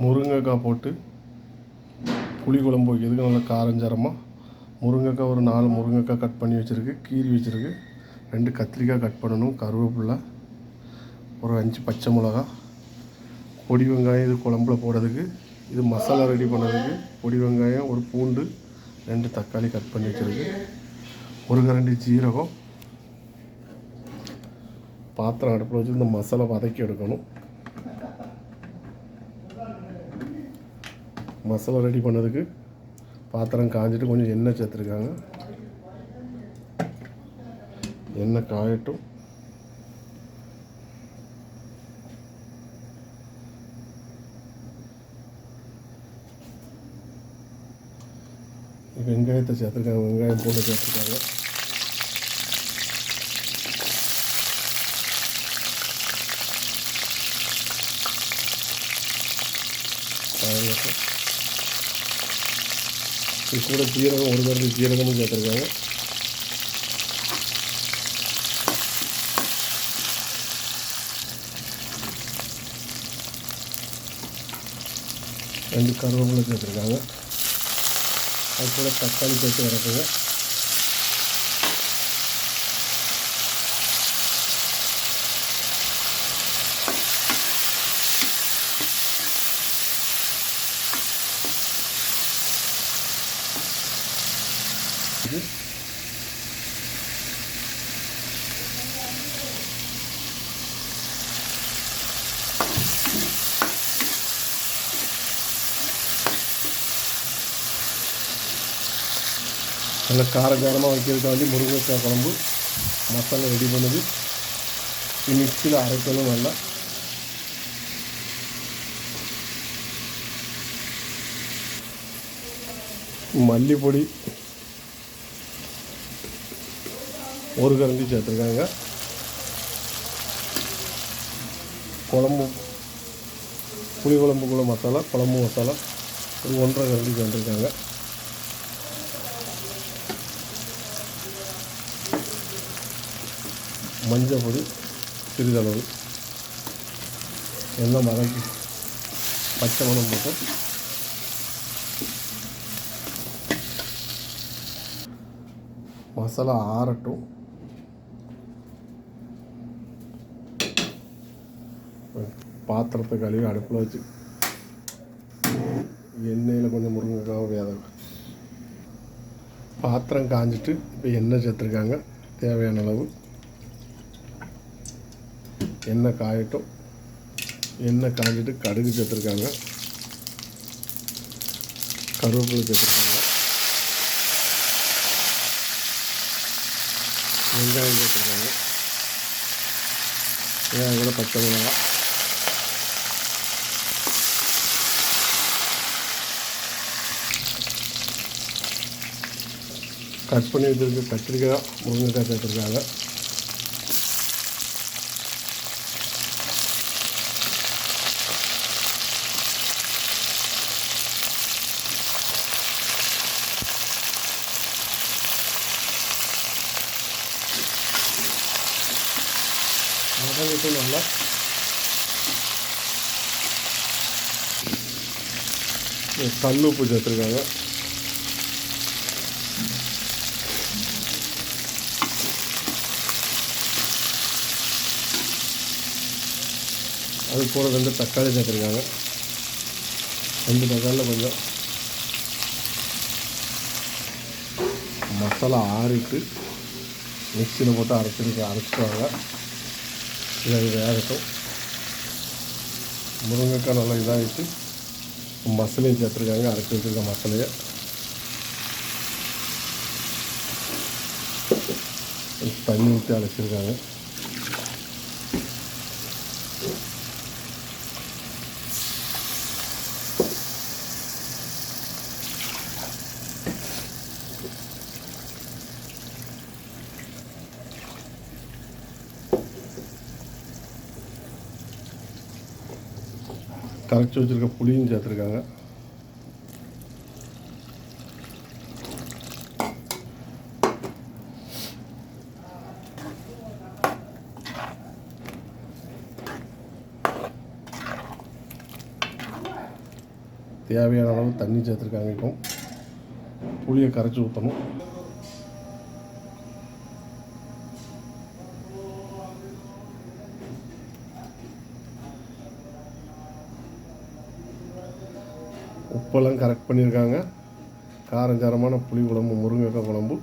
முருங்கைக்காய் போட்டு புளிக்குழம்பு வைக்கிறதுக்கு நல்லா காரஞ்சாரமாக முருங்கைக்காய் ஒரு 4 முருங்கைக்காய் கட் பண்ணி வச்சுருக்கு, கீறி வச்சுருக்கு. 2 கத்திரிக்காய் கட் பண்ணணும், கருவேப்பிலை, ஒரு 5 பச்சை மிளகா, பொடி வெங்காயம் இது குழம்புல போடுறதுக்கு, இது மசாலா ரெடி பண்ணுறதுக்கு பொடி வெங்காயம், ஒரு பூண்டு, 2 தக்காளி கட் பண்ணி வச்சுருக்கு, ஒரு கரண்டி ஜீரகம். பாத்திரம் அடுப்பில் வச்சு இந்த மசாலா வதக்கி எடுக்கணும். மசாலா ரெடி பண்ணதுக்கு பாத்திரம் காஞ்சிட்டு கொஞ்சம் எண்ணெய் சேர்த்துருக்காங்க. எண்ணெய் காயட்டும். வெங்காயத்தை சேர்த்துருக்காங்க, வெங்காயம் போட்டு சேர்த்துருக்காங்க. இது கூட ஜீரகம், ஒரு கரண்டி ஜீரகமும் சேர்த்துருக்காங்க. ரெண்டு கருவேப்பிலை சேர்த்துருக்காங்க. அது கூட தக்காளி சேர்த்து வதக்குங்க. நல்லா காரசாரமாக வைக்கிறதுக்காண்டி முருங்கைக்காய் குழம்பு மசாலா ரெடி பண்ணுது. மிக்சியில் அரைக்கணும் நல்லா. மல்லிப்பொடி ஒரு கரண்டி சேர்த்துருக்காங்க. குழம்பு புளி குழம்புக்குள்ள மசாலா, குழம்பு மசாலா ஒரு 1.5 கரண்டி சேர்த்துருக்காங்க. மஞ்சள் பொடி சிறிதளவு, எல்லாம் வதக்கி பச்சை மணம் போட்டு மசாலா ஆறட்டும். பாத்திரத்தை கழுவி அடுப்பில் வச்சு எண்ணெயில் கொஞ்சம் முருங்கைக்காய் வேதம். பாத்திரம் காஞ்சிட்டு இப்போ எண்ணெய் சேர்த்துருக்காங்க தேவையான அளவு. எண்ணெய் காயட்டும். எண்ணெய் காஞ்சிட்டு கடுகு சேர்த்துருக்காங்க, கருவேப்பிலை சேர்த்துருக்காங்க, வெங்காயம் சேர்த்துருக்காங்க, வெங்காயம் கூட பச்சை மிளகா, கட் பண்ணி வச்சுருக்க கத்திரிக்காய், முருங்கைக்காய் சேர்த்துருக்காங்க. வதங்கிட்டு நல்லா கல் உப்பு சேர்த்துருக்காங்க. அது கூட 2 தக்காளி சேர்த்துருக்காங்க. 2 தக்காளியில் கொஞ்சம் மசாலா ஆறிட்டு மிக்சியில் போட்டு அரைச்சிடுவாங்க. இதை வேகட்டும். முருங்கைக்காய் நல்லா இதாகிட்டு மசாலையும் சேர்த்துருக்காங்க, அரைச்சி வச்சுருக்க மசாலையை. தண்ணி ஊற்றி அரைச்சிருக்காங்க. கரைச்சி வச்சுருக்க புளியும் சேர்த்துருக்காங்க. தேவையான அளவு தண்ணி சேர்த்துருக்காங்க. இப்போ புளியை கரைச்சி ஊற்றணும். உப்பெல்லாம் கரெக்ட் பண்ணியிருக்காங்க. காரஞ்சாரமான புளி குழம்பு, முருங்கைக்காய் குழம்பு